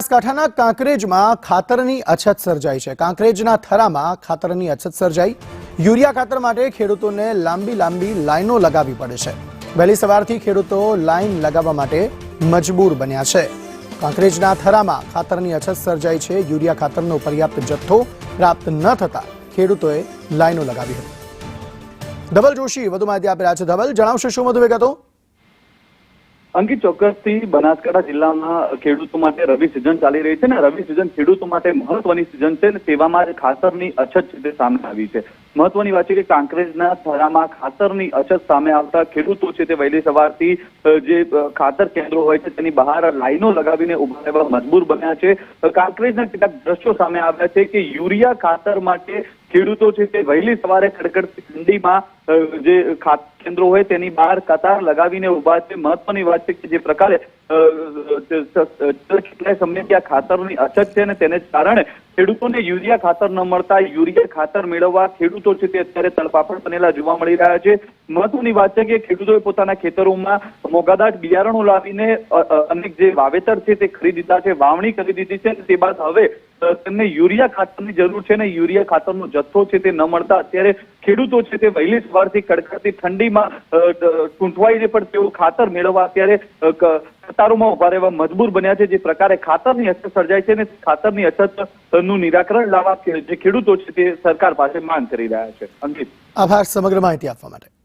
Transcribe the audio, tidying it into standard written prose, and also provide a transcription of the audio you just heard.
બનાસકાંઠાના કાંકરેજમાં ખાતરની અછત સર્જાઈ છે। કાંકરેજના થરામાં ખાતરની અછત સર્જાઈ। યુરિયા ખાતર માટે ખેડૂતોને લાંબી લાઈનો લગાવવી પડે છે। વહેલી સવારથી ખેડૂતો લાઈન લગાવવા માટે મજબૂર બન્યા છે। કાંકરેજના થરામાં ખાતરની અછત સર્જાઈ છે। યુરિયા ખાતરનો પર્યાપ્ત જથ્થો પ્રાપ્ત ન થતા ખેડૂતોએ લાઈનો લગાવી હતી। ધવલ જોશી વધુ માહિતી આપી રહ્યા છે। ધવલ, જણાવશો શું વધુ વિગતો? અંકિત, ચોક્કસથી બનાસકાંઠા જિલ્લામાં ખેડૂતો માટે રવિ સિઝન ચાલી રહી છે ને રવિ સિઝન ખેડૂતો માટે મહત્વની સિઝન છે ને તેવામાં જ ખાતરની અછત છે તે સામે આવી છે। મહત્વની વાત છે કે કાંકરેજના થરામાં ખાતરની અછત સામે આવતા ખેડૂતો છે તે વહેલી સવારથી જે ખાતર કેન્દ્રો હોય છે તેની બહાર લાઈનો લગાવીને ઉભા રહેવા મજબૂર બન્યા છે। કાંકરેજના કેટલાક દ્રશ્યો સામે આવ્યા છે કે યુરિયા ખાતર માટે ખેડૂતો છે તે વહેલી સવારે કડકડતી ઠંડીમાં જે ખાતર કેન્દ્રો હોય તેની બહાર કતાર લગાવીને ઉભા છે। મહત્વની વાત છે કે જે પ્રકારે કેટલાય સમયથી આ ખાતરની અછત છે ને તેને કારણે ખેડૂતોને યુરિયા ખાતર ન મળતા યુરિયા ખાતર મેળવવા ખેડૂતો છે તે અત્યારે તડપાપડ બનેલા જોવા મળી રહ્યા છે। મહત્વની વાત છે કે ખેડૂતોએ પોતાના ખેતરોમાં મોંઘાદાટ બિયારણો લાવીને અનેક જે વાવેતર છે તે ખરીદી દીધા છે, વાવણી કરી દીધી છે। તે બાદ હવે તેમને યુરિયા ખાતરની જરૂર છે ને યુરિયા ખાતરનો જથ્થો છે તે ન મળતા અત્યારે ખેડૂતો છે તે વહેલી સવારથી કડકડતી ઠંડીમાં ટૂંટવાઈને પણ તેઓ ખાતર મેળવવા અત્યારે કતારોમાં ઉભા રહેવા મજબૂર બન્યા છે। જે પ્રકારે ખાતરની અછત સર્જાય છે ને ખાતરની અછત નું નિરાકરણ લાવવા જે ખેડૂતો છે તે સરકાર પાસે માંગ કરી રહ્યા છે। અંકિત, આભાર સમગ્ર માહિતી આપવા માટે।